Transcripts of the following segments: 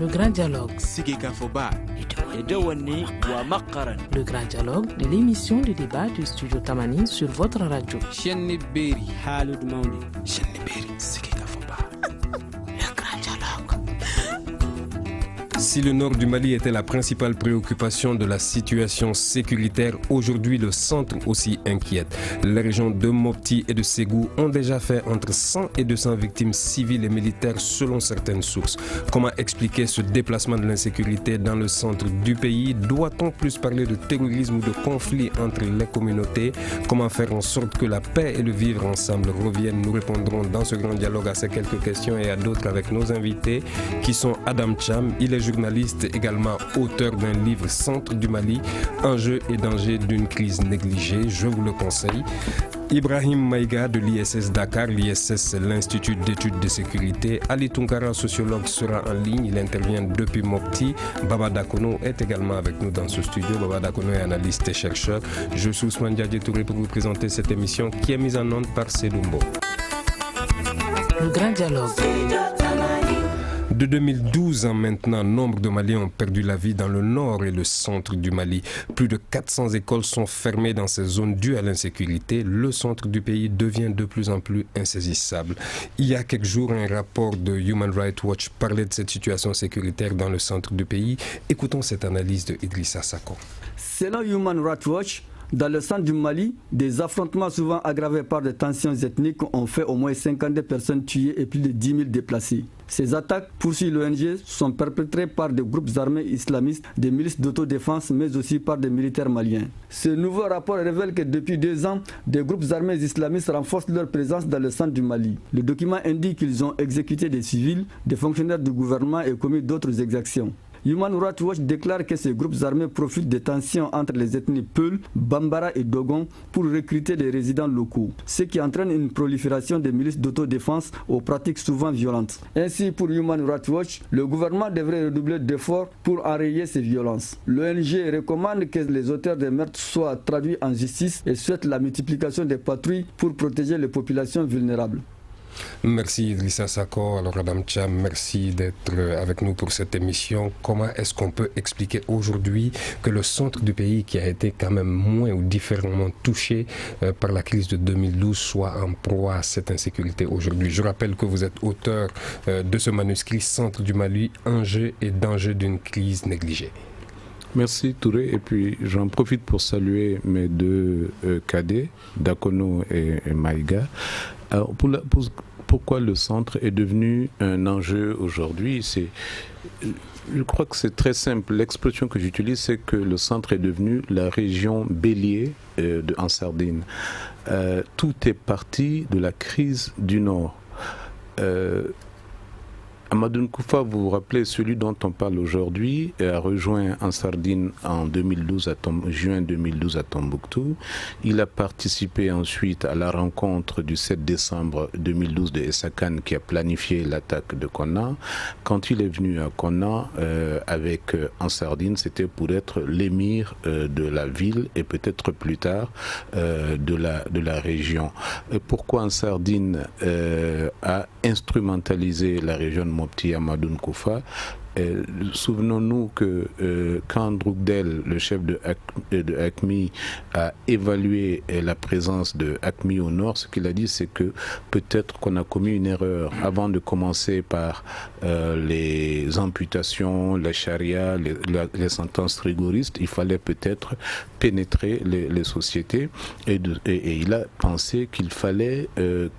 Le grand dialogue. Le grand dialogue de l'émission de débat du studio Tamani sur votre radio. Le grand dialogue. Si le nord du Mali était la principale préoccupation de la situation sécuritaire, aujourd'hui le centre aussi inquiète. Les régions de Mopti et de Ségou ont déjà fait entre 100 et 200 victimes civiles et militaires selon certaines sources. Comment expliquer ce déplacement de l'insécurité dans le centre du pays? Doit-on plus parler de terrorisme ou de conflit entre les communautés? Comment faire en sorte que la paix et le vivre ensemble reviennent? Nous répondrons dans ce grand dialogue à ces quelques questions et à d'autres avec nos invités qui sont Adam Cham, il est journaliste, également auteur d'un livre Centre du Mali, enjeux et dangers d'une crise négligée, je vous le conseille. Ibrahim Maïga de l'ISS Dakar, l'ISS c'est l'Institut d'études de sécurité. Ali Tunkara, sociologue, sera en ligne, il intervient depuis Mopti. Baba Dakono est également avec nous dans ce studio. Baba Dakono est analyste et chercheur. Je suis Ousmane Diadje Touré pour vous présenter cette émission qui est mise en onde par Sedumbo. Le grand dialogue. De 2012 à maintenant, nombre de Maliens ont perdu la vie dans le nord et le centre du Mali. Plus de 400 écoles sont fermées dans ces zones dues à l'insécurité. Le centre du pays devient de plus en plus insaisissable. Il y a quelques jours, un rapport de Human Rights Watch parlait de cette situation sécuritaire dans le centre du pays. Écoutons cette analyse de Idrissa Sakho. Selon Human Rights Watch, dans le centre du Mali, des affrontements souvent aggravés par des tensions ethniques ont fait au moins 52 personnes tuées et plus de 10 000 déplacés. Ces attaques, poursuit l'ONG, sont perpétrées par des groupes armés islamistes, des milices d'autodéfense, mais aussi par des militaires maliens. Ce nouveau rapport révèle que depuis 2 ans, des groupes armés islamistes renforcent leur présence dans le centre du Mali. Le document indique qu'ils ont exécuté des civils, des fonctionnaires du gouvernement et commis d'autres exactions. Human Rights Watch déclare que ces groupes armés profitent des tensions entre les ethnies Peul, Bambara et Dogon pour recruter les résidents locaux, ce qui entraîne une prolifération des milices d'autodéfense aux pratiques souvent violentes. Ainsi, pour Human Rights Watch, le gouvernement devrait redoubler d'efforts pour enrayer ces violences. L'ONG recommande que les auteurs des meurtres soient traduits en justice et souhaite la multiplication des patrouilles pour protéger les populations vulnérables. Merci Idrissa Sakho. Alors Adam Cham, merci d'être avec nous pour cette émission. Comment est-ce qu'on peut expliquer aujourd'hui que le centre du pays, qui a été quand même moins ou différemment touché par la crise de 2012, soit en proie à cette insécurité aujourd'hui? Je rappelle que vous êtes auteur de ce manuscrit Centre du Mali, enjeux et dangers d'une crise négligée. Merci Touré, et puis j'en profite pour saluer mes 2 cadets, Dakono et Maïga. Alors, pourquoi le centre est devenu un enjeu aujourd'hui? Je crois que c'est très simple. L'expression que j'utilise, c'est que le centre est devenu la région bélier en Sardine. Tout est parti de la crise du Nord. Amadou Nkoufa, vous vous rappelez, celui dont on parle aujourd'hui, a rejoint en Sardine en 2012 juin 2012 à Tombouctou. Il a participé ensuite à la rencontre du 7 décembre 2012 de Essakan qui a planifié l'attaque de Konna. Quand il est venu à Konna en Sardine, c'était pour être l'émir de la ville et peut-être plus tard de la région. Et pourquoi en Sardine a instrumentalisé la région de Mopti Amadou Nkoufa? Souvenons-nous que quand Drukdel, le chef de AQMI, a évalué la présence de AQMI au nord, ce qu'il a dit, c'est que peut-être qu'on a commis une erreur. Avant de commencer par les amputations, la charia, les sentences rigoristes, il fallait peut-être pénétrer les sociétés et il a pensé qu'il fallait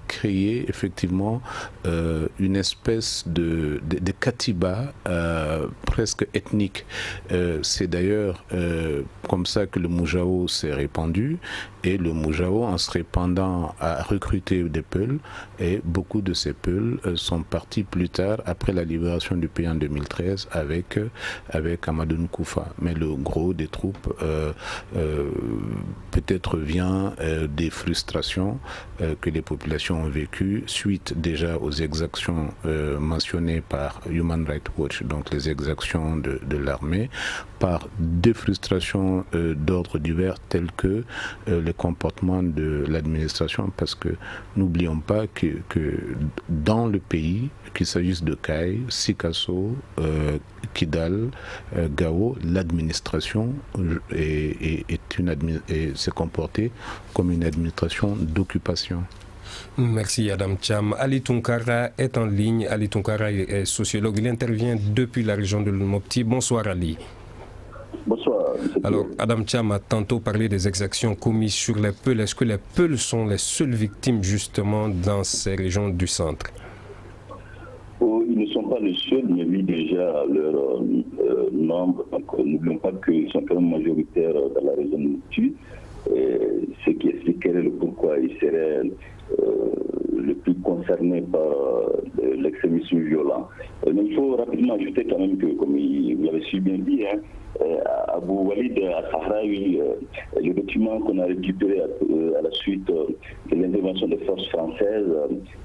créer effectivement une espèce de katiba presque ethnique. C'est d'ailleurs comme ça que le Moujao s'est répandu, et le Moujao, en se répandant, a recruté des Peuls, et beaucoup de ces Peuls sont partis plus tard, après la libération du pays en 2013, avec Amadou Nkoufa. Mais le gros des troupes peut-être vient des frustrations que les populations ont vécues suite déjà aux exactions mentionnées par Human Rights Watch, donc les exactions de l'armée, par des frustrations d'ordre divers telles que les les comportements de l'administration, parce que n'oublions pas que dans le pays, qu'il s'agisse de Kayes, Sikasso, Kidal, Gao, l'administration s'est comportée comme une administration d'occupation. Merci Adam Cham. Ali Tunkara est en ligne. Ali Tunkara est sociologue. Il intervient depuis la région de Mopti. Bonsoir Ali. Bonsoir. Alors, Adam Cham a tantôt parlé des exactions commises sur les Peuls. Est-ce que les Peuls sont les seules victimes justement dans ces régions du centre? Ils ne sont pas les seuls, mais oui, déjà leur nombre. Donc, n'oublions pas qu'ils sont quand même majoritaires dans la région de Mopti. Ce qui expliquerait le pourquoi ils seraient le plus concernés par l'extrémisme violent. Mais il faut rapidement ajouter quand même que, comme vous l'avez si bien dit, Abou Walid al-Sahraoui, le document qu'on a récupéré à la suite de l'intervention des forces françaises,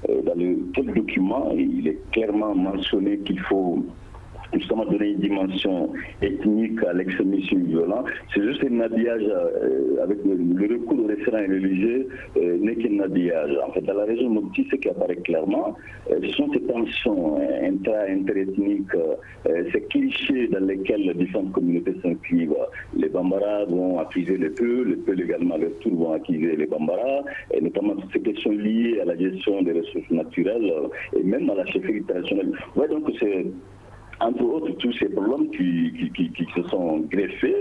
dans le document, il est clairement mentionné qu'il faut justement donner une dimension ethnique à l'extrémisme violent. C'est juste un habillage avec le recours aux référents religieux n'est qu'un habillage. En fait, dans la région de Mopti, ce qui apparaît clairement, ce sont ces tensions interethniques, ces clichés dans lesquels les différentes communautés s'inscrivent. Les Bambara vont accuser les Peuls également à leur tour vont accuser les Bambara, et notamment toutes ces questions liées à la gestion des ressources naturelles et même à la chefferie traditionnelle. Ouais, donc c'est entre autres, tous ces problèmes qui se sont greffés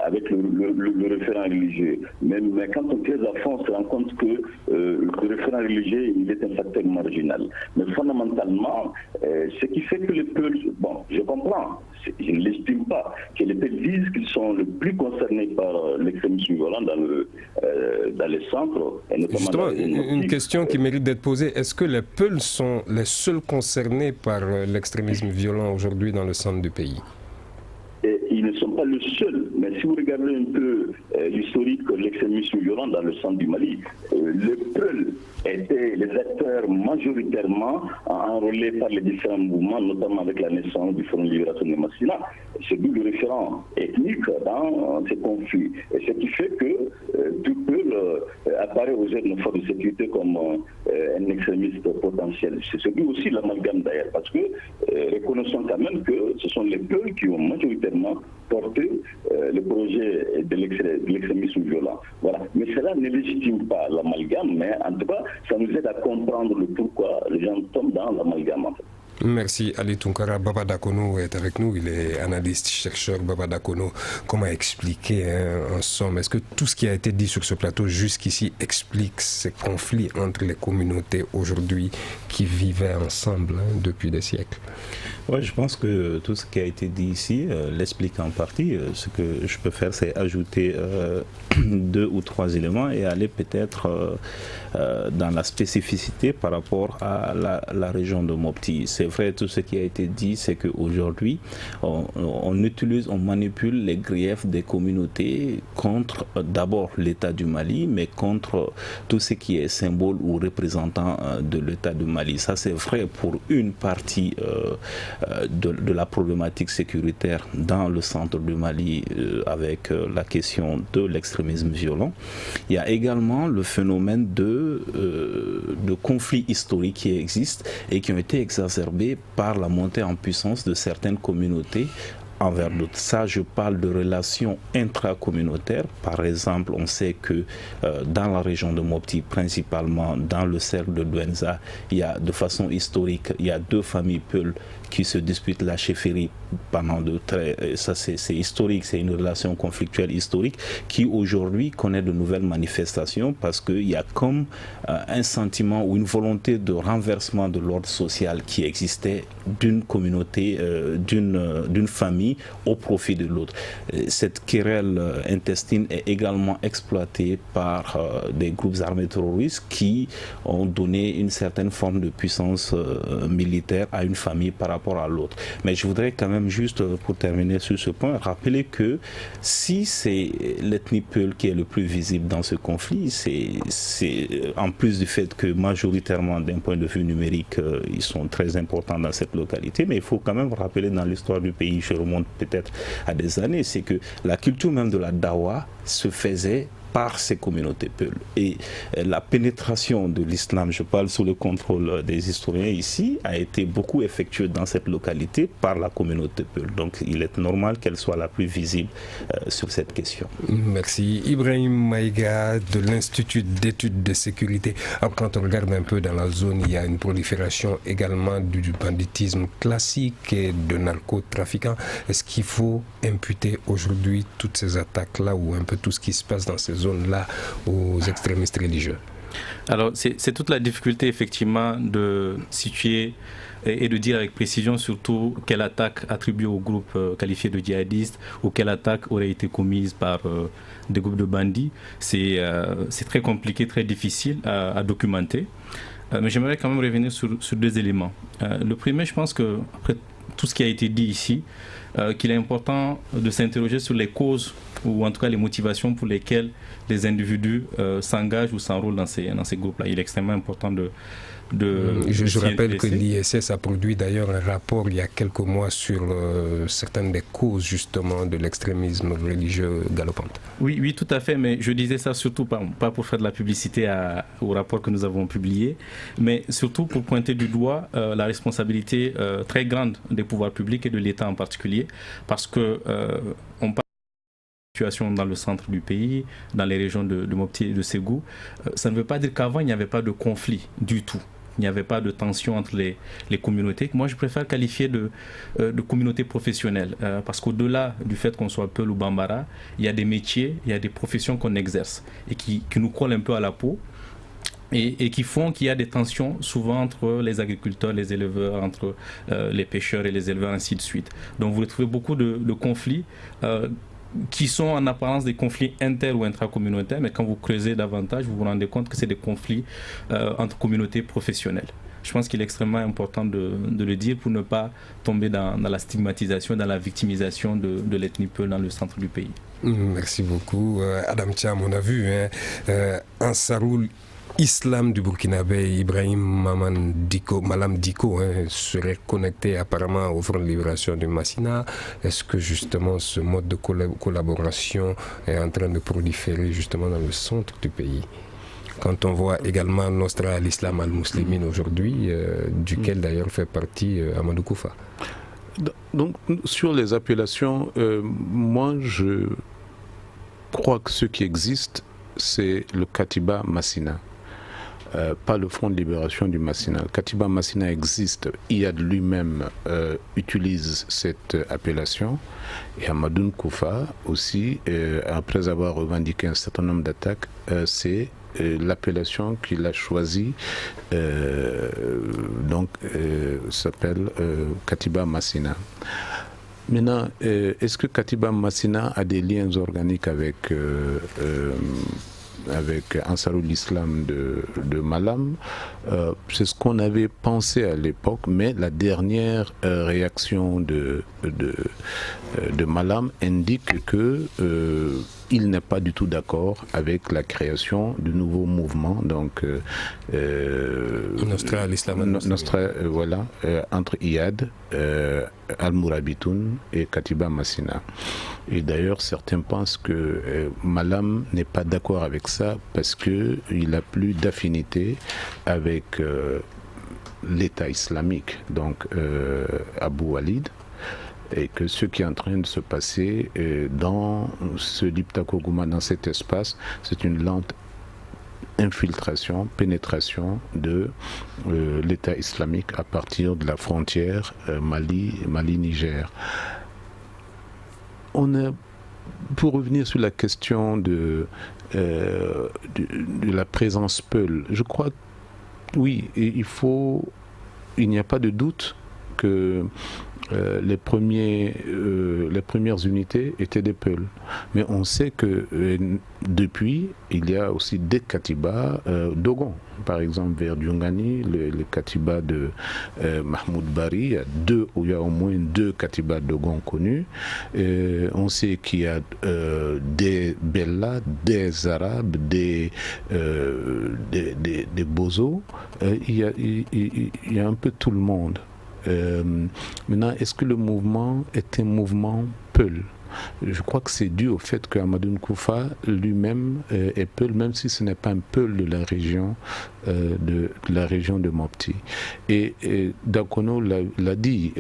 avec le référent religieux. Mais quand on creuse à fond, on se rend compte que le référent religieux, il est un facteur marginal. Mais fondamentalement, ce qui fait que les Peuls, bon, je comprends, je ne l'estime pas, que les Peuls disent qu'ils sont le plus concernés par l'extrémisme violent dans les centres. Et notamment justement, une question qui mérite d'être posée, est-ce que les Peuls sont les seuls concernés par l'extrémisme violent aujourd'hui dans le centre du pays? Et ils ne sont pas le seul, mais si vous regardez un peu l'historique de l'extrémisme violent dans le centre du Mali, les Peuls étaient les acteurs majoritairement enrôlés par les différents mouvements, notamment avec la naissance du Front de Libération de Massina. C'est d'où le référent ethnique dans ces conflits. Et ce qui fait que tout Peul apparaît aux yeux de nos forces de sécurité comme un extrémiste potentiel. C'est celui aussi l'amalgame d'ailleurs, parce que reconnaissons quand même que ce sont les Peuls qui ont majoritairement porté le projet de l'extrémisme violent. Voilà. Mais cela ne légitime pas l'amalgame, mais en tout cas, ça nous aide à comprendre le pourquoi les gens tombent dans l'amalgame. En fait. Merci Ali Tunkara. Baba Dakono est avec nous, il est analyste, chercheur. Baba Dakono, comment expliquer en somme, est-ce que tout ce qui a été dit sur ce plateau jusqu'ici explique ces conflits entre les communautés aujourd'hui qui vivaient ensemble depuis des siècles? Oui, je pense que tout ce qui a été dit ici l'explique en partie. Ce que je peux faire, c'est ajouter 2 ou 3 éléments et aller peut-être dans la spécificité par rapport à la région de Mopti. C'est vrai, tout ce qui a été dit, c'est qu'aujourd'hui, on manipule les griefs des communautés contre d'abord l'État du Mali, mais contre tout ce qui est symbole ou représentant de l'État du Mali. Ça, c'est vrai pour une partie de la problématique sécuritaire dans le centre du Mali avec la question de l'extrémisme violent. Il y a également le phénomène de conflits historiques qui existent et qui ont été exacerbés par la montée en puissance de certaines communautés envers d'autres. Ça, je parle de relations intracommunautaires. Par exemple, on sait que dans la région de Mopti, principalement dans le cercle de Douenza, il y a de façon historique, il y a 2 familles Peul qui se disputent la chefferie pendant ça c'est historique, c'est une relation conflictuelle historique qui aujourd'hui connaît de nouvelles manifestations parce qu'il y a comme un sentiment ou une volonté de renversement de l'ordre social qui existait d'une communauté, d'une famille au profit de l'autre. Cette querelle intestine est également exploitée par des groupes armés terroristes qui ont donné une certaine forme de puissance militaire à une famille par rapport à l'autre. Mais je voudrais quand même juste, pour terminer sur ce point, rappeler que si c'est l'ethnie Peul qui est le plus visible dans ce conflit, c'est en plus du fait que majoritairement d'un point de vue numérique, ils sont très importants dans cette localité, mais il faut quand même rappeler dans l'histoire du pays, je remonte peut-être à des années, c'est que la culture même de la Dawa se faisait par ces communautés Peul. Et la pénétration de l'islam, je parle sous le contrôle des historiens ici, a été beaucoup effectuée dans cette localité par la communauté Peul. Donc il est normal qu'elle soit la plus visible sur cette question. Merci. Ibrahim Maïga de l'Institut d'études de sécurité. Alors, quand on regarde un peu dans la zone, il y a une prolifération également du banditisme classique et de narcotrafiquants. Est-ce qu'il faut imputer aujourd'hui toutes ces attaques-là ou un peu tout ce qui se passe dans ces zones-là aux extrémistes religieux? Alors, c'est toute la difficulté, effectivement, de situer et de dire avec précision surtout quelle attaque attribuée au groupe qualifié de djihadistes ou quelle attaque aurait été commise par des groupes de bandits. C'est très compliqué, très difficile à documenter. Mais j'aimerais quand même revenir sur deux éléments. Le premier, je pense que, après tout ce qui a été dit ici, qu'il est important de s'interroger sur les causes ou en tout cas les motivations pour lesquelles les individus s'engagent ou s'enrôlent dans ces groupes-là. Il est extrêmement important je rappelle que l'ISS a produit d'ailleurs un rapport il y a quelques mois sur certaines des causes justement de l'extrémisme religieux galopant. Oui, tout à fait, mais je disais ça surtout pas pour faire de la publicité au rapport que nous avons publié, mais surtout pour pointer du doigt la responsabilité très grande des pouvoirs publics et de l'État en particulier, parce que on parle de la situation dans le centre du pays, dans les régions de Mopti et de Ségou. Ça ne veut pas dire qu'avant il n'y avait pas de conflit du tout. Il n'y avait pas de tension entre les communautés. Moi, je préfère qualifier de communauté professionnelle parce qu'au-delà du fait qu'on soit Peul ou Bambara, il y a des métiers, il y a des professions qu'on exerce et qui nous collent un peu à la peau et qui font qu'il y a des tensions souvent entre les agriculteurs, les éleveurs, entre les pêcheurs et les éleveurs, ainsi de suite. Donc, vous retrouvez beaucoup de conflits qui sont en apparence des conflits inter- ou intracommunautaires, mais quand vous creusez davantage, vous vous rendez compte que c'est des conflits entre communautés professionnelles. Je pense qu'il est extrêmement important de le dire pour ne pas tomber dans la stigmatisation, dans la victimisation de l'ethnie Peul dans le centre du pays. Merci beaucoup. Adam Thiam, on a vu, Ansaroul Islam du Burkinabé, Ibrahim Malam Diko serait connecté apparemment au Front de Libération du Massina. Est-ce que justement ce mode de collaboration est en train de proliférer justement dans le centre du pays? Quand on voit également Nostra al-Islam al-Muslimin aujourd'hui, duquel d'ailleurs fait partie Amadou Koufa. Donc sur les appellations, moi je crois que ce qui existe, c'est le Katiba Massina. Pas le Front de Libération du Massina. Le Katiba Massina existe. IAD lui-même utilise cette appellation. Et Amadou Koufa aussi, après avoir revendiqué un certain nombre d'attaques, c'est l'appellation qu'il a choisie, s'appelle Katiba Massina. Maintenant, est-ce que Katiba Massina a des liens organiques avec Ansaroul Islam de Malam? C'est ce qu'on avait pensé à l'époque, mais la dernière réaction de Malam indique que il n'est pas du tout d'accord avec la création de nouveaux mouvements, donc Nostra al-Islam entre IAD, Al-Mourabitoun et Katiba Massina. Et d'ailleurs, certains pensent que Malam n'est pas d'accord avec ça parce qu'il n'a plus d'affinité avec l'État islamique, donc Abu Walid, et que ce qui est en train de se passer dans ce Liptako-Gouma, dans cet espace, c'est une lente infiltration, pénétration de l'État islamique à partir de la frontière Mali-Niger. Pour revenir sur la question de la présence Peul, je crois que oui, il n'y a pas de doute que les premières unités étaient des Peuls. Mais on sait que depuis, il y a aussi des Katibas Dogon. Par exemple, vers Djungani, le Katiba de Mahmoud Bari, il y a au moins 2 Katibas Dogon connus. On sait qu'il y a des Bella, des Arabes, des Bozo. Il y a un peu tout le monde. Maintenant, est-ce que le mouvement est un mouvement Peul? je crois que c'est dû au fait que Amadou Nkoufa lui-même est Peul, même si ce n'est pas un Peul de la région de Mopti. Et Dakono l'a dit,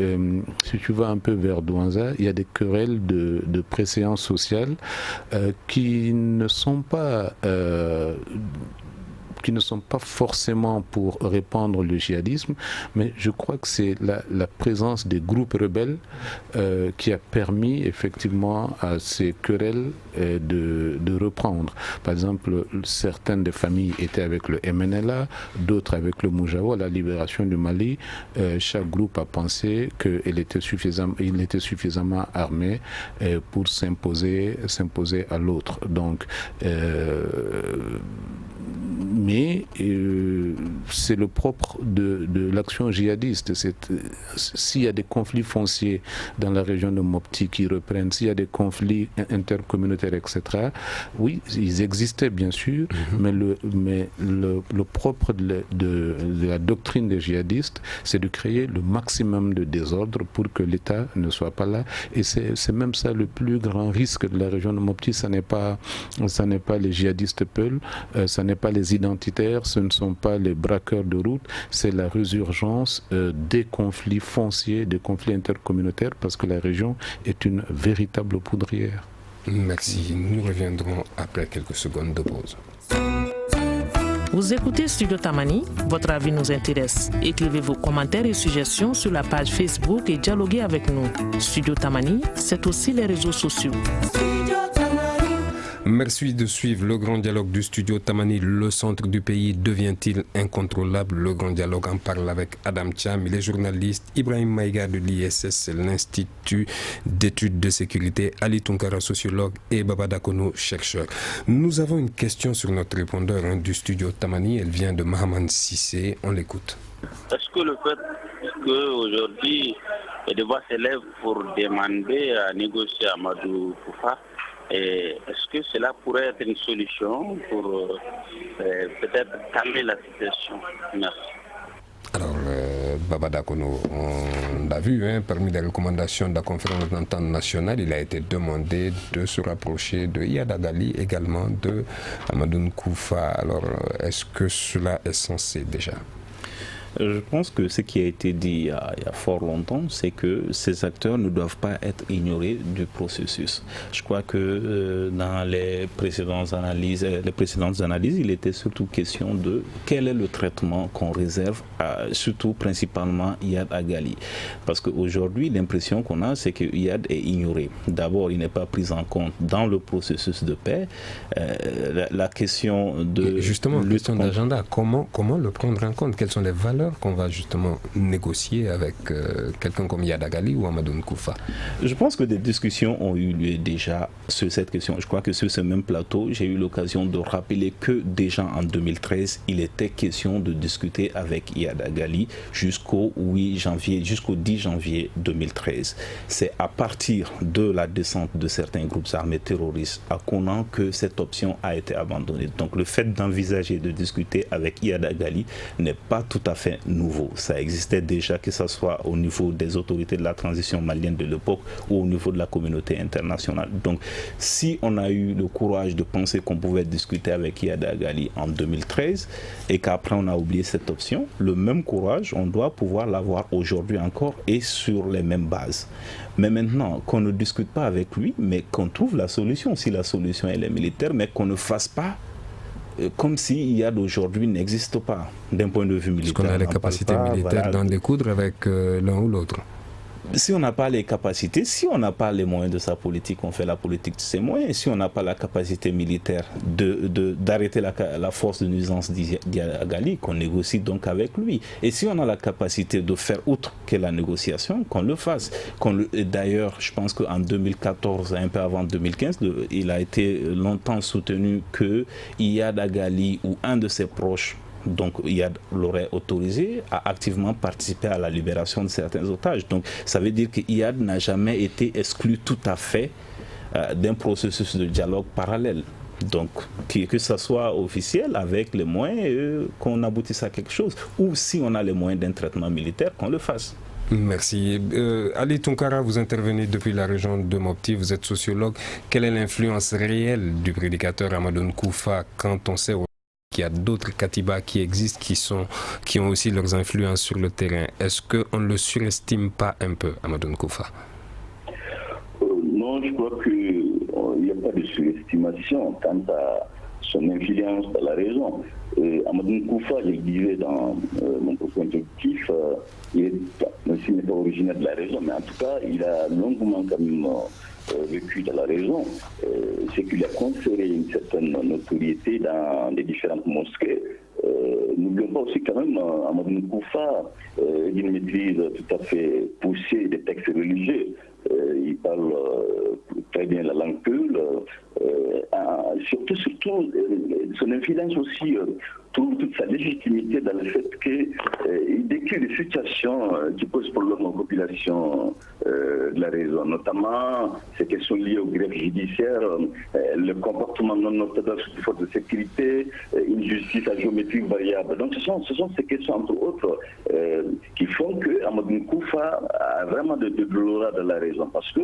si tu vas un peu vers Douanza, il y a des querelles de préséance sociale qui ne sont pas forcément pour répandre le djihadisme, mais je crois que c'est la présence des groupes rebelles qui a permis effectivement à ces querelles de reprendre. Par exemple, certaines des familles étaient avec le MNLA, d'autres avec le Moujawa. À la libération du Mali, chaque groupe a pensé qu'il était suffisamment armé pour s'imposer à l'autre. Donc, mais c'est le propre de l'action djihadiste. S'il y a des conflits fonciers dans la région de Mopti qui reprennent, s'il y a des conflits intercommunautaires, etc., oui, ils existaient bien sûr, mais le propre de la doctrine des djihadistes, c'est de créer le maximum de désordre pour que l'État ne soit pas là. Et c'est même ça le plus grand risque de la région de Mopti. Ça n'est pas les djihadistes Peul, ça n'est pas les identitaires, ce ne sont pas les braqueurs de route, c'est la résurgence des conflits fonciers, des conflits intercommunautaires, parce que la région est une véritable poudrière. Merci. Nous reviendrons après quelques secondes de pause. Vous écoutez Studio Tamani, votre avis nous intéresse. Écrivez vos commentaires et suggestions sur la page Facebook et dialoguez avec nous. Studio Tamani, c'est aussi les réseaux sociaux. Merci de suivre le grand dialogue du studio Tamani. Le centre du pays devient-il incontrôlable? Le grand dialogue en parle avec Adam Cham, il est journaliste, Ibrahim Maïga de l'ISS, l'Institut d'études de sécurité, Ali Tunkara, sociologue, et Baba Dakono, chercheur. Nous avons une question sur notre répondeur du studio Tamani. Elle vient de Mahaman Sissé. On l'écoute. Est-ce que le fait qu'aujourd'hui des voix s'élèvent pour demander à négocier Amadou Nkoufa, est-ce que cela pourrait être une solution pour peut-être calmer la situation? Merci. Alors, Baba Dakono, on l'a vu, parmi les recommandations de la conférence d'entente nationale, il a été demandé de se rapprocher de Iyad Agali, également de Amadou Nkoufa. Alors, est-ce que cela est censé déjà? Je pense que ce qui a été dit il y a fort longtemps, c'est que ces acteurs ne doivent pas être ignorés du processus. Je crois que dans les précédentes analyses, il était surtout question de quel est le traitement qu'on réserve surtout principalement Iyad Agali. Parce qu'aujourd'hui, l'impression qu'on a, c'est que Iyad est ignoré. D'abord, il n'est pas pris en compte dans le processus de paix. La question de... Justement, question d'agenda, comment le prendre en compte? Quelles sont les valeurs qu'on va justement négocier avec quelqu'un comme Iyad Agali ou Amadou Nkoufa? Je pense que des discussions ont eu lieu déjà sur cette question. Je crois que sur ce même plateau, j'ai eu l'occasion de rappeler que déjà en 2013, il était question de discuter avec Iyad Agali jusqu'au 10 janvier 2013. C'est à partir de la descente de certains groupes armés terroristes à Konan que cette option a été abandonnée. Donc le fait d'envisager de discuter avec Iyad Agali n'est pas tout à fait nouveau. Ça existait déjà, que ce soit au niveau des autorités de la transition malienne de l'époque ou au niveau de la communauté internationale. Donc, si on a eu le courage de penser qu'on pouvait discuter avec Iyad Agali en 2013 et qu'après on a oublié cette option, le même courage, on doit pouvoir l'avoir aujourd'hui encore et sur les mêmes bases. Mais maintenant, qu'on ne discute pas avec lui, mais qu'on trouve la solution, si la solution elle est militaire, mais qu'on ne fasse pas comme si Iyad aujourd'hui n'existe pas d'un point de vue militaire. Est-ce qu'on a les capacités militaires d'en découdre avec l'un ou l'autre? Si on n'a pas les capacités, si on n'a pas les moyens de sa politique, on fait la politique de ses moyens. Si on n'a pas la capacité militaire d'arrêter la force de nuisance d'Iyad Agali, qu'on négocie donc avec lui. Et si on a la capacité de faire autre que la négociation, qu'on le fasse. D'ailleurs, je pense qu'en 2014, un peu avant 2015, il a été longtemps soutenu que Iyad Agali ou un de ses proches, donc Iyad l'aurait autorisé à activement participer à la libération de certains otages. Donc ça veut dire que Iyad n'a jamais été exclu tout à fait d'un processus de dialogue parallèle. Donc que ça soit officiel avec les moyens qu'on aboutisse à quelque chose, ou si on a les moyens d'un traitement militaire, qu'on le fasse. Merci. Ali Tunkara, vous intervenez depuis la région de Mopti, vous êtes sociologue. Quelle est l'influence réelle du prédicateur Amadou Nkoufa quand on sait qu'il y a d'autres Katiba qui existent, qui ont aussi leurs influences sur le terrain? Est-ce qu'on ne le surestime pas un peu, Amadou Nkoufa? Non, je crois qu'il n'y a pas de surestimation quant à son influence dans la région. Amadou Nkoufa, je le disais dans mon propos introductif, il n'est pas originaire de la région, mais en tout cas, il a longuement quand même vécu dans la région, c'est qu'il a conféré une certaine notoriété dans les différentes mosquées. N'oublions pas aussi quand même Amadou Nkoufa, d'une maîtrise tout à fait poussée des textes religieux. Il parle très bien la langue peul. Surtout, son influence aussi trouve toute sa légitimité dans le fait qu'il décrit des situations qui posent problème aux populations de la région, notamment ces questions liées aux greffes judiciaires, le comportement non orthodoxe des forces de sécurité, une justice à géométrie variable. Donc ce sont ces questions, entre autres, qui font que Amadou Nkoufa a vraiment de l'aura de la région. Parce que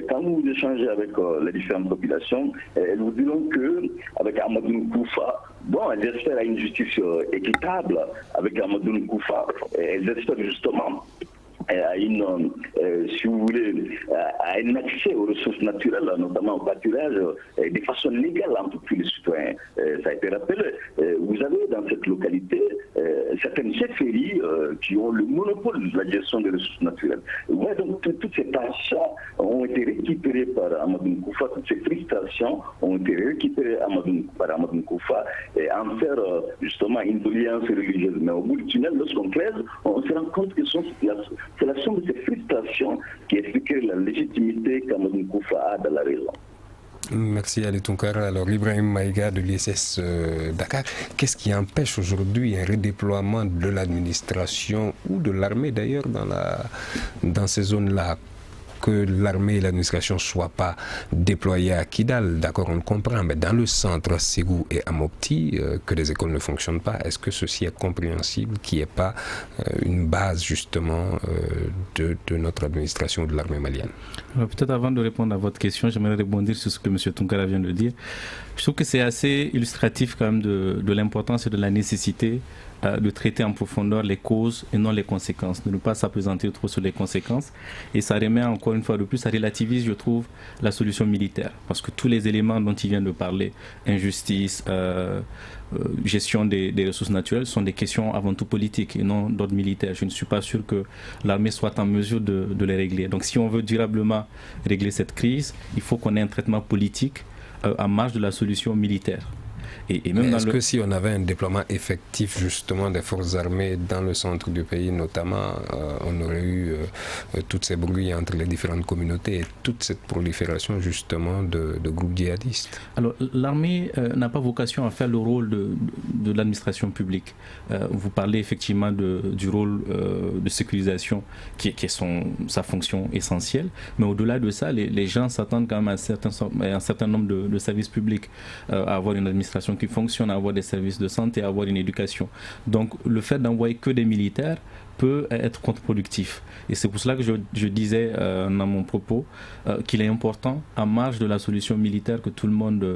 quand vous échangez avec les différentes populations, elles vous diront qu'avec Amadou Nkoufa, elles espèrent à une justice équitable. Avec Amadou Nkoufa, elles espèrent justement à une, si vous voulez, à un accès aux ressources naturelles, notamment au pâturage, de façon légale entre tous les citoyens. Ça a été rappelé. Vous avez dans cette localité certaines chefferies qui ont le monopole de la gestion des ressources naturelles. Ouais, donc toutes ces tâches ont été récupérées par Amadou Nkoufa, toutes ces frustrations ont été récupérées par Amadou Nkoufa et en faire justement une doléance religieuse. Mais au bout du tunnel, lorsqu'on creuse, on se rend compte que c'est la somme de ces frustrations qui explique la légitimité qu'Amadou Nkoufa a dans la région. Merci Ali Tunkara. Alors Ibrahim Maïga de l'ISS Dakar, qu'est-ce qui empêche aujourd'hui un redéploiement de l'administration ou de l'armée d'ailleurs dans ces zones-là? Que l'armée et l'administration ne soient pas déployées à Kidal, d'accord, on le comprend, mais dans le centre, Ségou et à Mopti, que les écoles ne fonctionnent pas, est-ce que ceci est compréhensible, qu'il n'y ait pas une base justement de notre administration ou de l'armée malienne? Peut-être avant de répondre à votre question, j'aimerais rebondir sur ce que M. Tunkara vient de dire. Je trouve que c'est assez illustratif quand même de l'importance et de la nécessité de traiter en profondeur les causes et non les conséquences, de ne pas s'appesantir trop sur les conséquences. Et ça remet encore une fois de plus, ça relativise, je trouve, la solution militaire. Parce que tous les éléments dont il vient de parler, injustice, gestion des ressources naturelles, sont des questions avant tout politiques et non d'ordre militaire. Je ne suis pas sûr que l'armée soit en mesure de les régler. Donc si on veut durablement régler cette crise, il faut qu'on ait un traitement politique en marge de la solution militaire. Et même est-ce que si on avait un déploiement effectif justement des forces armées dans le centre du pays notamment, on aurait eu toutes ces brouilles entre les différentes communautés et toute cette prolifération justement de groupes djihadistes? Alors l'armée n'a pas vocation à faire le rôle de l'administration publique. Vous parlez effectivement du rôle de sécurisation qui est sa fonction essentielle, mais au-delà de ça, les gens s'attendent quand même à un certain nombre de services publics, à avoir une administration qui fonctionne, à avoir des services de santé, à avoir une éducation. Donc le fait d'envoyer que des militaires peut être contre-productif. Et c'est pour cela que je disais dans mon propos qu'il est important, en marge de la solution militaire que tout le monde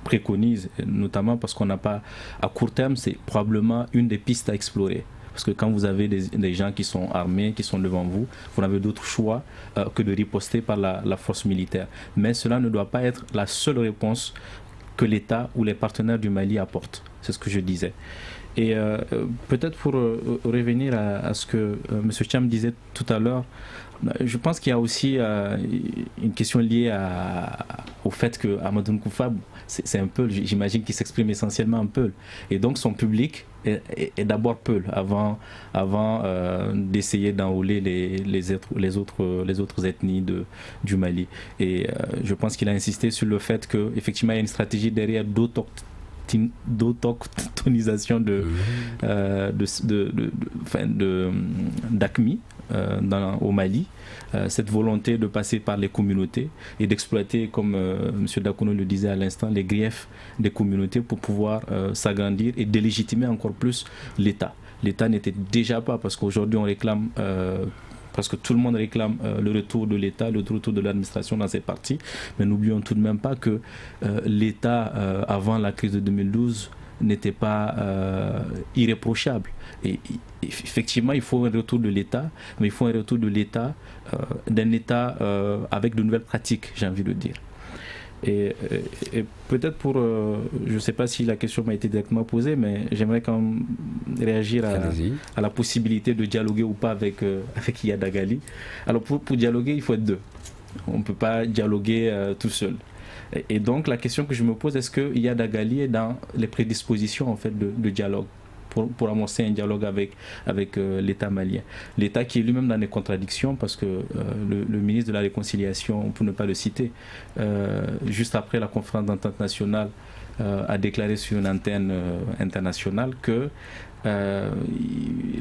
préconise, notamment parce qu'on n'a pas, à court terme, c'est probablement une des pistes à explorer. Parce que quand vous avez des gens qui sont armés, qui sont devant vous, vous n'avez d'autre choix que de riposter par la force militaire. Mais cela ne doit pas être la seule réponse que l'État ou les partenaires du Mali apportent. C'est ce que je disais. Et peut-être pour revenir à ce que M. Cham disait tout à l'heure, je pense qu'il y a aussi une question liée au fait que Amadou Nkoufa, c'est un Peul, j'imagine qu'il s'exprime essentiellement en Peul. Et donc son public est d'abord Peul avant d'essayer d'enrôler les autres ethnies du Mali. Et je pense qu'il a insisté sur le fait qu'effectivement il y a une stratégie derrière d'autochtonisation d'AQMI au Mali, cette volonté de passer par les communautés et d'exploiter, comme M. Dakono le disait à l'instant, les griefs des communautés pour pouvoir s'agrandir et délégitimer encore plus l'État. L'État n'était déjà pas, parce qu'aujourd'hui on réclame parce que tout le monde réclame le retour de l'État, le retour de l'administration dans ces partis, mais n'oublions tout de même pas que l'État, avant la crise de 2012, n'était pas irréprochable. Et effectivement, il faut un retour de l'État, mais il faut un retour de l'État, d'un État avec de nouvelles pratiques, j'ai envie de dire. Et peut-être pour, je ne sais pas si la question m'a été directement posée, mais j'aimerais quand même réagir à la possibilité de dialoguer ou pas avec Iyad Agali. Alors pour dialoguer, il faut être deux. On ne peut pas dialoguer tout seul. Et donc la question que je me pose, est-ce que Iyad Agali est dans les prédispositions en fait de dialogue pour amorcer un dialogue avec l'État malien. L'État qui est lui-même dans des contradictions parce que le ministre de la Réconciliation, pour ne pas le citer, juste après la conférence d'entente nationale, a déclaré sur une antenne internationale que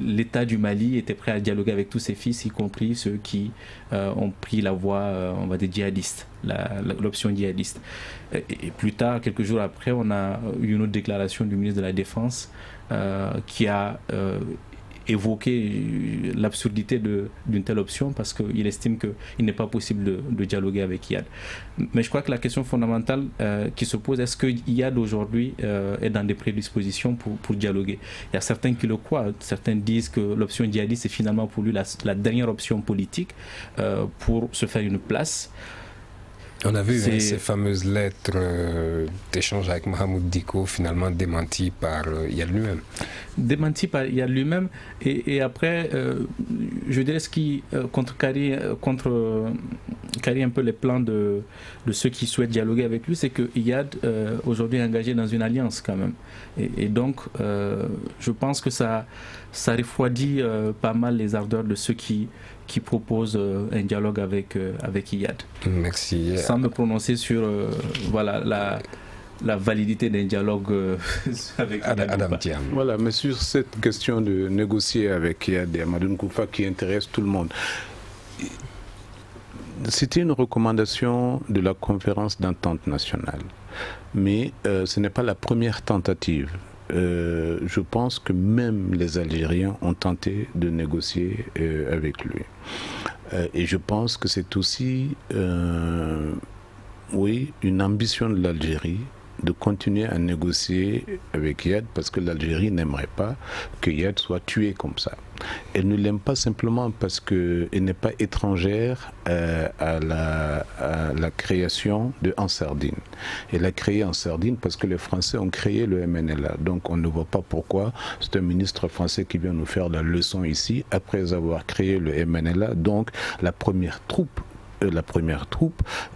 l'État du Mali était prêt à dialoguer avec tous ses fils, y compris ceux qui ont pris la voie, on va dire, djihadiste, l'option djihadiste. Et plus tard, quelques jours après, on a eu une autre déclaration du ministre de la Défense qui a évoqué l'absurdité d'une telle option parce qu'il estime qu'il n'est pas possible de dialoguer avec Iyad. Mais je crois que la question fondamentale qui se pose, est-ce que Iyad aujourd'hui est dans des prédispositions pour dialoguer? Il y a certains qui le croient, certains disent que l'option djihadiste est finalement pour lui la dernière option politique pour se faire une place. On a vu ces fameuses lettres d'échange avec Mahamoud Dicko, finalement démenties par Iyad lui-même. Démenties par Iyad lui-même, et après, je dirais ce qui contrecarrie un peu les plans de ceux qui souhaitent dialoguer avec lui, c'est que Iyad aujourd'hui est engagé dans une alliance quand même. Et donc, je pense que ça refroidit pas mal les ardeurs de ceux qui proposent un dialogue avec Iyad. Merci. Sans me prononcer sur la validité d'un dialogue avec Adam Thiam. Voilà, mais sur cette question de négocier avec Iyad et Amadou Nkoufa qui intéresse tout le monde, c'était une recommandation de la conférence d'entente nationale, mais ce n'est pas la première tentative. Je pense que même les Algériens ont tenté de négocier avec lui. Et je pense que c'est aussi une ambition de l'Algérie de continuer à négocier avec Iyad parce que l'Algérie n'aimerait pas que Iyad soit tué comme ça. Elle ne l'aime pas simplement parce qu'elle n'est pas étrangère à la création de Ansardine. Elle a créé Ansardine parce que les Français ont créé le MNLA. Donc on ne voit pas pourquoi c'est un ministre français qui vient nous faire la leçon ici après avoir créé le MNLA. Donc la première troupe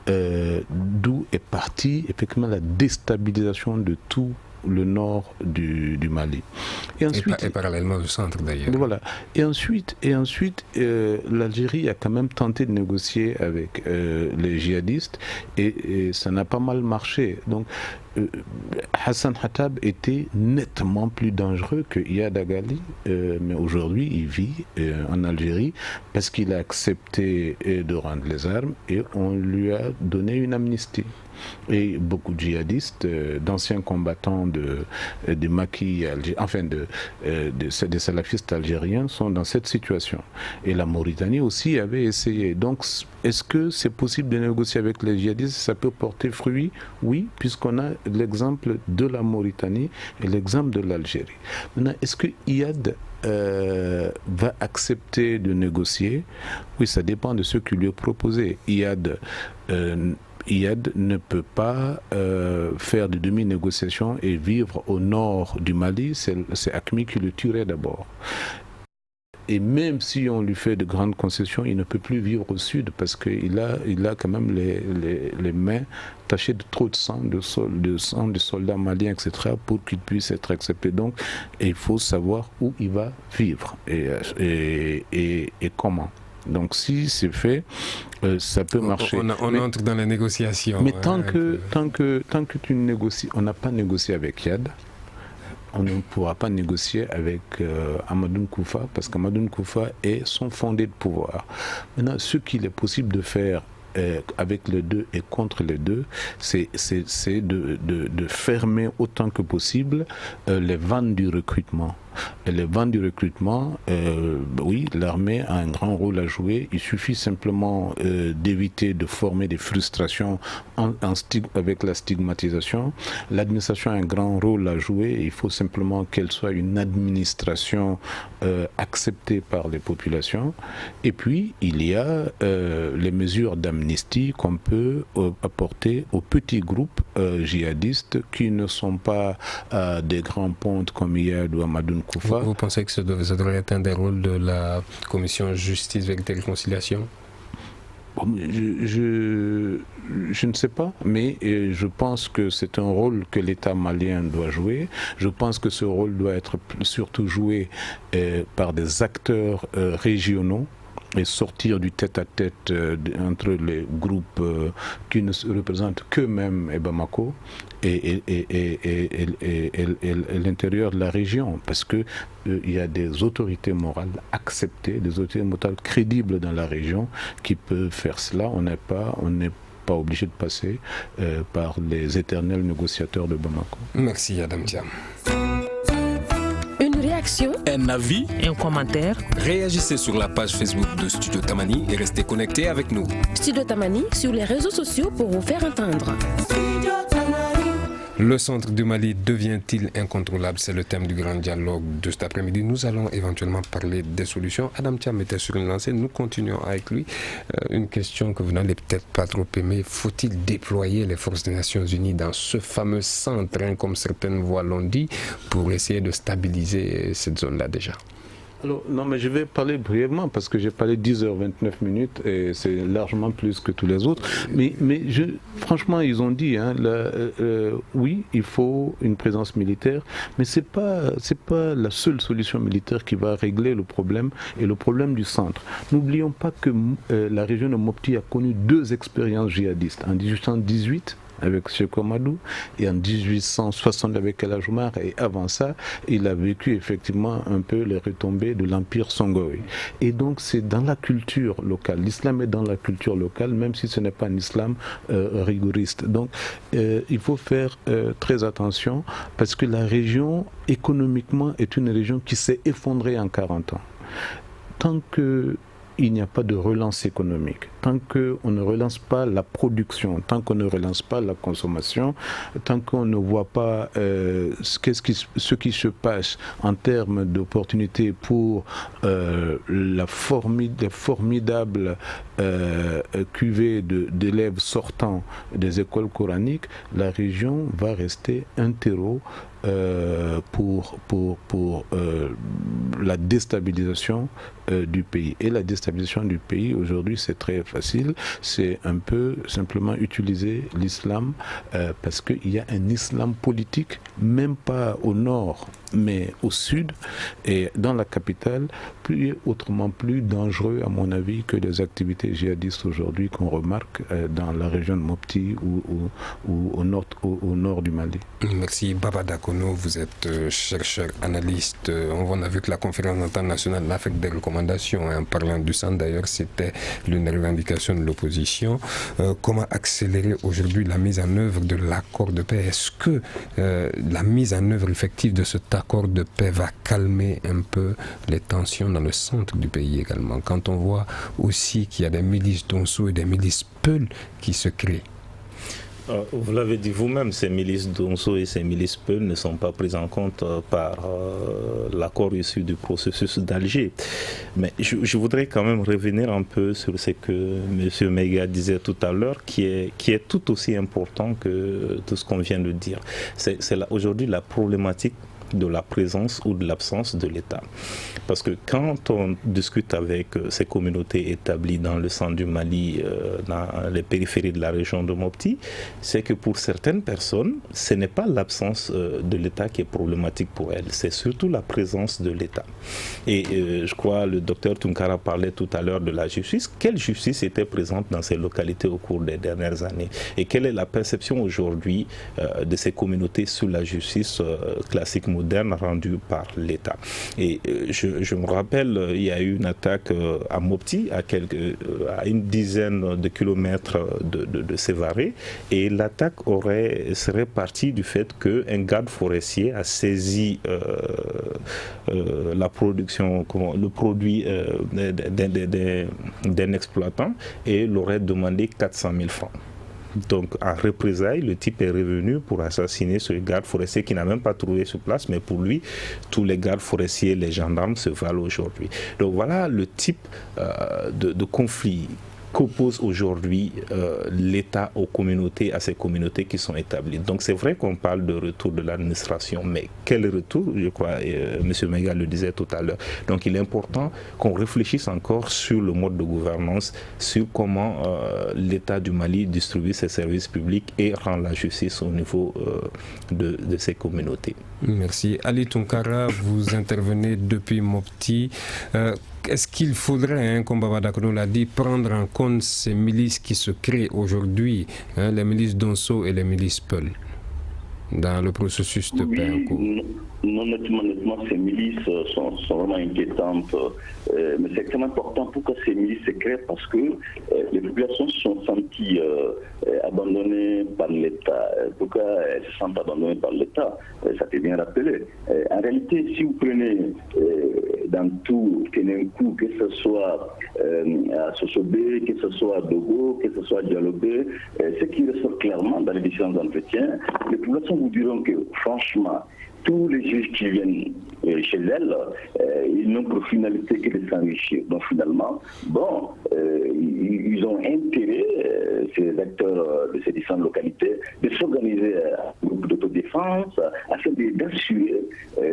d'où est partie effectivement la déstabilisation de tout le nord du Mali. Et ensuite, et parallèlement au centre d'ailleurs. Voilà. Et ensuite l'Algérie a quand même tenté de négocier avec les djihadistes et ça n'a pas mal marché. Donc Hassan Hattab était nettement plus dangereux que Iyad Agali, mais aujourd'hui il vit en Algérie parce qu'il a accepté de rendre les armes et on lui a donné une amnistie. Et beaucoup de djihadistes, d'anciens combattants des maquis, des salafistes algériens sont dans cette situation. Et la Mauritanie aussi avait essayé. Donc, est-ce que c'est possible de négocier avec les djihadistes? Ça peut porter fruit? Oui, puisqu'on a l'exemple de la Mauritanie et l'exemple de l'Algérie. Maintenant, est-ce que Iyad va accepter de négocier? Oui, ça dépend de ce qui lui est proposé. Iyad ne peut pas faire de demi-négociation et vivre au nord du Mali. C'est AQMI qui le tuerait d'abord. Et même si on lui fait de grandes concessions, il ne peut plus vivre au sud parce qu'il a quand même les mains tachées de trop de sang, de soldats maliens, etc., pour qu'il puisse être accepté. Donc, il faut savoir où il va vivre et comment. Donc si c'est fait, ça peut marcher. On entre dans la négociation. Mais tant que tu négocies, on n'a pas négocié avec Iyad, on ne pourra pas négocier avec Amadou Nkoufa parce qu'Amadou Nkoufa est son fondé de pouvoir. Maintenant, ce qu'il est possible de faire avec les deux et contre les deux, c'est de fermer autant que possible les vannes du recrutement. les ventes du recrutement, oui, l'armée a un grand rôle à jouer. Il suffit simplement d'éviter de former des frustrations avec la stigmatisation. L'administration a un grand rôle à jouer. Il faut simplement qu'elle soit une administration acceptée par les populations. Et puis, il y a les mesures d'amnistie qu'on peut apporter aux petits groupes djihadistes qui ne sont pas des grands pontes comme Iyad ou Amadou Nkoufa. Vous pensez que ça devrait être un des rôles de la commission justice, vérité et réconciliation? Je ne sais pas, mais je pense que c'est un rôle que l'État malien doit jouer. Je pense que ce rôle doit être surtout joué par des acteurs régionaux et sortir du tête-à-tête entre les groupes qui ne se représentent qu'eux-mêmes et Bamako et l'intérieur de la région, parce que il y a des autorités morales acceptées, des autorités morales crédibles dans la région qui peuvent faire cela. On n'est pas obligé de passer par les éternels négociateurs de Bamako. Merci Adam Thiam. Une réaction, un avis, un commentaire. Réagissez sur la page Facebook de Studio Tamani et restez connectés avec nous. Studio Tamani sur les réseaux sociaux pour vous faire entendre. Le centre du Mali devient-il incontrôlable? C'est le thème du grand dialogue de cet après-midi. Nous allons éventuellement parler des solutions. Adam Thiam était sur une lancée. Nous continuons avec lui. Une question que vous n'allez peut-être pas trop aimer. Faut-il déployer les forces des Nations Unies dans ce fameux centre, comme certaines voix l'ont dit, pour essayer de stabiliser cette zone-là déjà? Alors, non, mais je vais parler brièvement parce que j'ai parlé 10h29 et c'est largement plus que tous les autres. Mais franchement, ils ont dit, oui, il faut une présence militaire, mais c'est pas la seule solution militaire qui va régler le problème et le problème du centre. N'oublions pas que la région de Mopti a connu 2 expériences djihadistes, en 1818 avec Cheikh Amadou et en 1860 avec El Hadj Omar, et avant ça il a vécu effectivement un peu les retombées de l'empire Songhai. Et donc c'est dans la culture locale, l'islam est dans la culture locale, même si ce n'est pas un islam rigoriste. Donc il faut faire très attention parce que la région économiquement est une région qui s'est effondrée en 40 ans. Tant que il n'y a pas de relance économique, tant qu'on ne relance pas la production, tant qu'on ne relance pas la consommation, tant qu'on ne voit pas ce qui se passe en termes d'opportunités pour la formidable cuvée d'élèves sortant des écoles coraniques, la région va rester un terreau pour la déstabilisation du pays. Et la déstabilisation du pays, aujourd'hui, c'est très facile. C'est un peu simplement utiliser l'islam parce qu'il y a un islam politique, même pas au nord, mais au sud et dans la capitale, autrement plus dangereux, à mon avis, que les activités djihadistes aujourd'hui qu'on remarque dans la région de Mopti ou au nord du Mali. Merci. Baba Dakono, vous êtes chercheur, analyste. On a vu que la conférence internationale n'a fait que des recommandations. En parlant du centre, d'ailleurs, c'était l'une des revendications de l'opposition. Comment accélérer aujourd'hui la mise en œuvre de l'accord de paix? Est-ce que la mise en œuvre effective de cet accord de paix va calmer un peu les tensions dans le centre du pays également? Quand on voit aussi qu'il y a des milices Donso et des milices Peul qui se créent. Vous l'avez dit vous-même, ces milices Donso et ces milices Peul ne sont pas prises en compte par l'accord issu du processus d'Alger. Mais je voudrais quand même revenir un peu sur ce que M. Mega disait tout à l'heure, qui est tout aussi important que tout ce qu'on vient de dire. C'est aujourd'hui la problématique de la présence ou de l'absence de l'État. Parce que quand on discute avec ces communautés établies dans le centre du Mali, dans les périphéries de la région de Mopti, c'est que pour certaines personnes, ce n'est pas l'absence de l'État qui est problématique pour elles, c'est surtout la présence de l'État. Et je crois le docteur Tunkara parlait tout à l'heure de la justice. Quelle justice était présente dans ces localités au cours des dernières années? Et quelle est la perception aujourd'hui de ces communautés sur la justice classique modernes rendues par l'État. Et je me rappelle, il y a eu une attaque à Mopti, à une dizaine de kilomètres de Sévaré, et l'attaque serait partie du fait qu'un garde forestier a saisi la production, le produit d'un exploitant et l'aurait demandé 400 000 francs. Donc, en représailles, le type est revenu pour assassiner ce garde forestier qui n'a même pas trouvé sur place, mais pour lui, tous les gardes forestiers, les gendarmes se valent aujourd'hui. Donc, voilà le type de conflit qu'oppose aujourd'hui l'État aux communautés, à ces communautés qui sont établies. Donc c'est vrai qu'on parle de retour de l'administration, mais quel retour? Je crois, M. Maïga le disait tout à l'heure. Donc il est important qu'on réfléchisse encore sur le mode de gouvernance, sur comment l'État du Mali distribue ses services publics et rend la justice au niveau de ces communautés. Merci. Ali Tounkara, vous intervenez depuis Mopti. Est-ce qu'il faudrait, comme Baba Dakono l'a dit, prendre en compte ces milices qui se créent aujourd'hui, les milices Donso et les milices Peul, dans le processus de paix en cours? Non, honnêtement, ces milices sont vraiment inquiétantes. Mais c'est extrêmement important pour que ces milices se créent parce que les populations se sont senties abandonnées par l'État. Pourquoi elles se sentent abandonnées par l'État? Ça t'est bien rappelé. En réalité, si vous prenez dans tout Kenenkou, que ce soit à Sosobé, que ce soit à Dogo, que ce soit à Dialobé, ce qui ressort clairement dans les différents entretiens, les populations vous diront que franchement, tous les juges qui viennent chez elles, ils n'ont pour finalité que de s'enrichir. Donc finalement, ils ont intérêt, ces acteurs de ces différentes localités, de s'organiser un groupe d'autodéfense afin d'assurer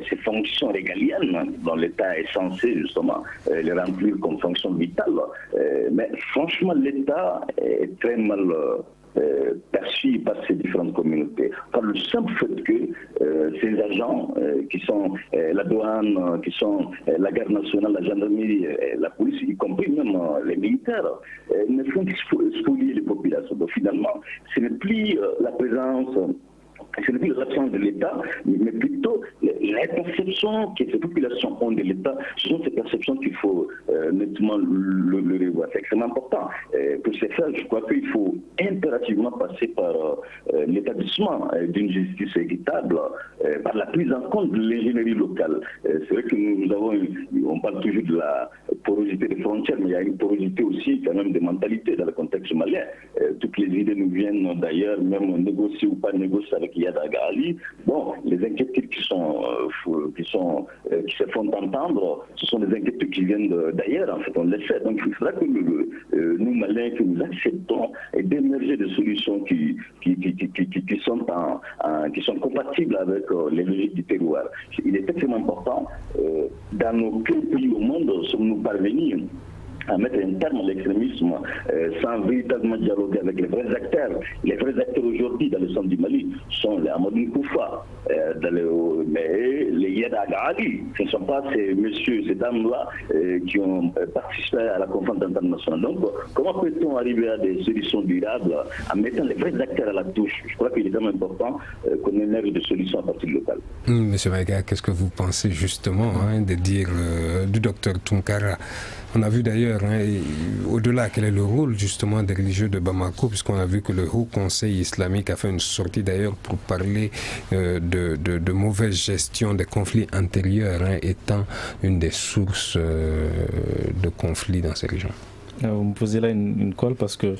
ces fonctions régaliennes dont l'État est censé justement les remplir comme fonction vitale. Mais franchement, l'État est très mal perçus par ces différentes communautés. Par le simple fait que ces agents qui sont la douane, qui sont la garde nationale, la gendarmerie, la police, y compris même les militaires, ne font spolier les populations. Donc finalement, ce n'est plus la présence, ce n'est plus l'absence de l'État, mais plutôt les perceptions que ces populations ont de l'État. Ce sont ces perceptions qu'il faut nettement le revoir. C'est extrêmement important. Pour ce faire, je crois qu'il faut impérativement passer par l'établissement d'une justice équitable, par la prise en compte de l'ingénierie locale. C'est vrai que nous avons, on parle toujours de la porosité des frontières, mais il y a une porosité aussi quand même de mentalité dans le contexte malien. Toutes les idées nous viennent d'ailleurs, même négocier ou pas négocier avec Yad Agali. Bon, les inquiétudes qui se font entendre, ce sont des inquiétudes qui viennent d'ailleurs, en fait, on le sait. Donc il faudra que nous, Maliens, que nous acceptons et d'émerger des solutions qui sont compatibles avec les logiques du terroir. Il est extrêmement important, dans aucun pays au monde sommes-nous parvenus à mettre un terme à l'extrémisme sans véritablement dialoguer avec les vrais acteurs. Les vrais acteurs aujourd'hui dans le centre du Mali sont les Amadou Koufa, mais les Yada Agali. Ce ne sont pas ces messieurs, ces dames-là qui ont participé à la conférence internationale. Donc, comment peut-on arriver à des solutions durables en mettant les vrais acteurs à la touche? Je crois qu'il est vraiment important qu'on émerge des solutions à partir locale. Monsieur Maïga, qu'est-ce que vous pensez justement de dire du docteur Tounkara? On a vu d'ailleurs, au-delà, quel est le rôle justement des religieux de Bamako, puisqu'on a vu que le Haut Conseil islamique a fait une sortie d'ailleurs pour parler de mauvaise gestion des conflits antérieurs, étant une des sources de conflits dans ces régions. Vous me posez là une colle parce que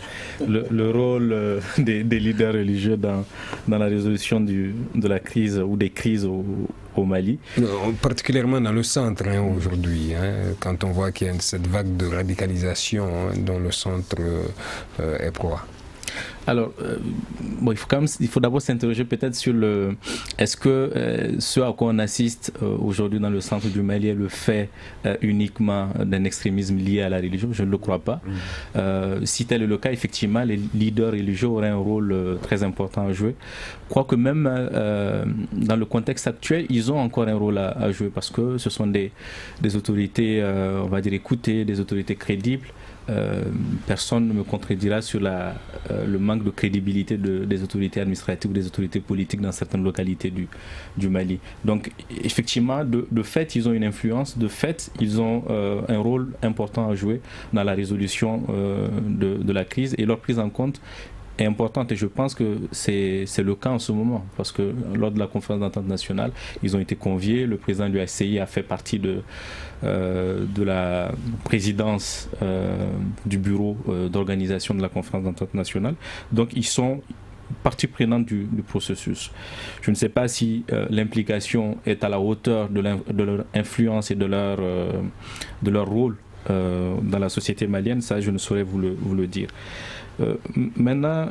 le rôle des leaders religieux dans la résolution de la crise ou des crises au Mali. Particulièrement dans le centre aujourd'hui, quand on voit qu'il y a cette vague de radicalisation dont le centre est proie. Alors, il faut d'abord s'interroger peut-être sur est-ce que ce à quoi on assiste aujourd'hui dans le centre du Mali est le fait uniquement d'un extrémisme lié à la religion? Je ne le crois pas. Si tel est le cas, effectivement, les leaders religieux auraient un rôle très important à jouer. Quoique même dans le contexte actuel, ils ont encore un rôle à jouer parce que ce sont des autorités, on va dire, écoutées, des autorités crédibles. personne ne me contredira sur le manque de crédibilité des autorités administratives ou des autorités politiques dans certaines localités du Mali. Donc effectivement, de fait, ils ont une influence, de fait, ils ont un rôle important à jouer dans la résolution de la crise, et leur prise en compte est importante, et je pense que c'est le cas en ce moment, parce que lors de la conférence d'entente nationale, ils ont été conviés, le président du ACI a fait partie de la présidence du bureau d'organisation de la conférence d'entente nationale, donc ils sont partie prenante du processus. Je ne sais pas si l'implication est à la hauteur de leur influence et de leur rôle dans la société malienne, ça je ne saurais vous le dire. Maintenant,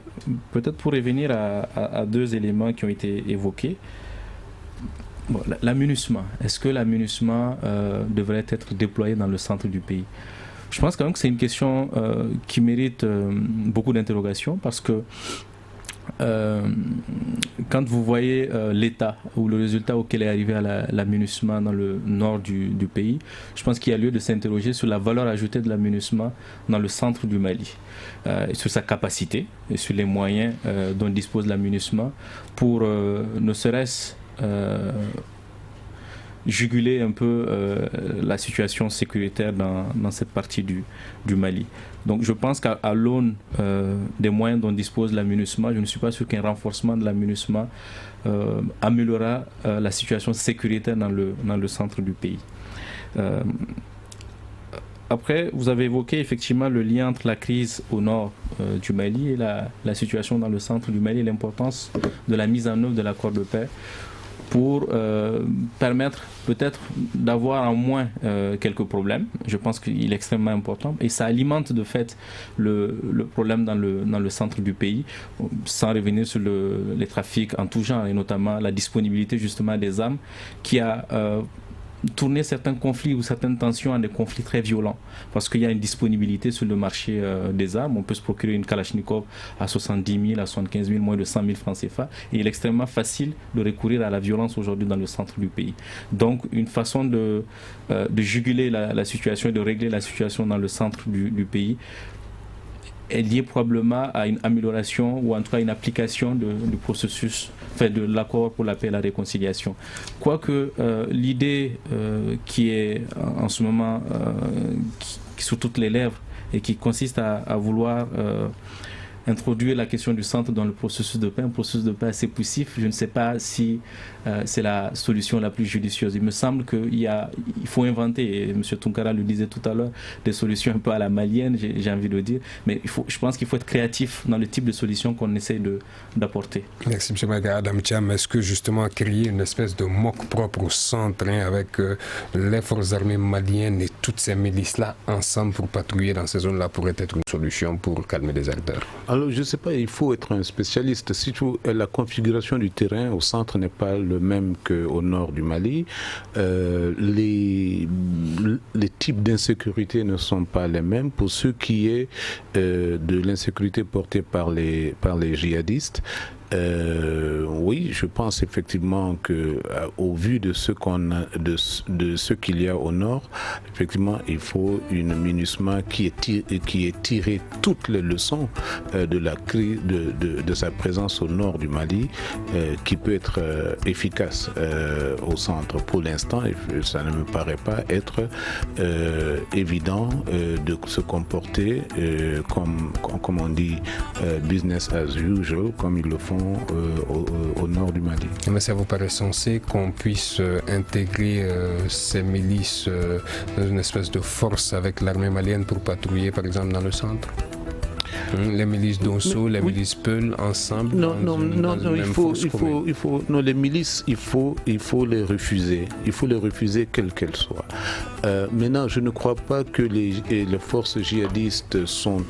peut-être pour revenir à deux éléments qui ont été évoqués. Bon, la MINUSMA, est-ce que la MINUSMA devrait être déployée dans le centre du pays? Je pense quand même que c'est une question qui mérite beaucoup d'interrogations, parce que quand vous voyez l'état ou le résultat auquel est arrivé à la MINUSMA dans le nord du pays, je pense qu'il y a lieu de s'interroger sur la valeur ajoutée de la MINUSMA dans le centre du Mali, et sur sa capacité et sur les moyens dont dispose la MINUSMA pour ne serait-ce juguler un peu la situation sécuritaire dans cette partie du Mali. Donc je pense qu'à l'aune des moyens dont dispose la MINUSMA, je ne suis pas sûr qu'un renforcement de la MINUSMA améliorera la situation sécuritaire dans le centre du pays. Après, vous avez évoqué effectivement le lien entre la crise au nord du Mali et la situation dans le centre du Mali, et l'importance de la mise en œuvre de l'accord de paix pour permettre peut-être d'avoir en moins quelques problèmes. Je pense qu'il est extrêmement important, et ça alimente de fait le problème dans le centre du pays, sans revenir sur les trafics en tout genre, et notamment la disponibilité justement des armes qui a tourner certains conflits ou certaines tensions en des conflits très violents, parce qu'il y a une disponibilité sur le marché des armes. On peut se procurer une Kalachnikov à 70 000, à 75 000, moins de 100 000 francs CFA, et il est extrêmement facile de recourir à la violence aujourd'hui dans le centre du pays. Donc une façon de juguler la situation et de régler la situation dans le centre du pays est lié probablement à une amélioration, ou en tout cas une application du processus, de l'accord pour la paix et la réconciliation. Quoique l'idée qui est en ce moment qui sur toutes les lèvres, et qui consiste à vouloir introduire la question du centre dans le processus de paix, un processus de paix assez poussif, je ne sais pas si c'est la solution la plus judicieuse. Il me semble qu'il faut inventer, et M. Tunkara le disait tout à l'heure, des solutions un peu à la malienne, j'ai envie de dire, mais je pense qu'il faut être créatif dans le type de solution qu'on essaie d'apporter. Merci M. Maga. Adam Cham, est-ce que justement créer une espèce de moque propre au centre, avec les forces armées maliennes et toutes ces milices-là ensemble pour patrouiller dans ces zones-là pourrait être une solution pour calmer les acteurs? Alors, je ne sais pas, il faut être un spécialiste. Surtout, la configuration du terrain au centre n'est pas le même qu'au nord du Mali. Les types d'insécurité ne sont pas les mêmes. Pour ce qui est de l'insécurité portée par les djihadistes, oui, je pense effectivement que au vu de ce ce qu'il y a au nord, effectivement, il faut une MINUSMA qui ait tiré toutes les leçons de la crise de sa présence au nord du Mali, qui peut être efficace au centre. Pour l'instant, ça ne me paraît pas être évident de se comporter comme on dit business as usual, comme ils le font au nord du Mali. Mais ça vous paraît sensé qu'on puisse intégrer ces milices dans une espèce de force avec l'armée malienne pour patrouiller par exemple dans le centre? Les milices d'Onso, les milices Peul, ensemble. Les milices, il faut les refuser. Il faut les refuser quelles qu'elles soient. Maintenant, je ne crois pas que les forces djihadistes sont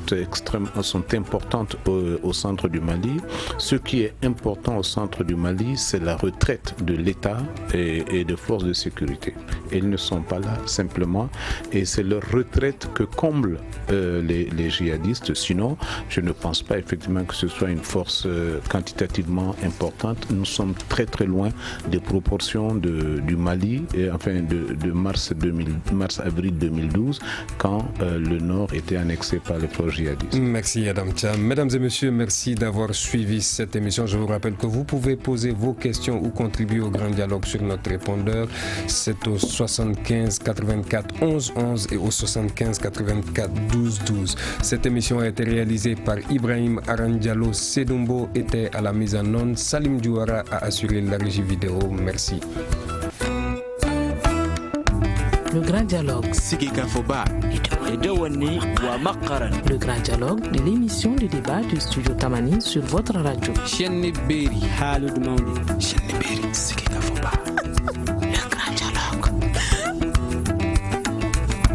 importantes au centre du Mali. Ce qui est important au centre du Mali, c'est la retraite de l'État et des forces de sécurité. Ils ne sont pas là simplement, et c'est leur retraite que comblent les djihadistes. Sinon, je ne pense pas effectivement que ce soit une force quantitativement importante. Nous sommes très très loin des proportions du Mali, et enfin de mars-avril 2012, quand le Nord était annexé par les forces djihadistes. Merci Adam Thiam. Mesdames et messieurs, merci d'avoir suivi cette émission. Je vous rappelle que vous pouvez poser vos questions ou contribuer au grand dialogue sur notre répondeur. C'est au 75 84 11 11 et au 75 84 12 12. Cette émission a été réalisée par Ibrahim Arandialo. Sedumbo était à la mise en onde. Salim Diouara a assuré la régie vidéo. Merci. Le grand dialogue. Le grand dialogue de l'émission de débat du studio Tamani sur votre radio.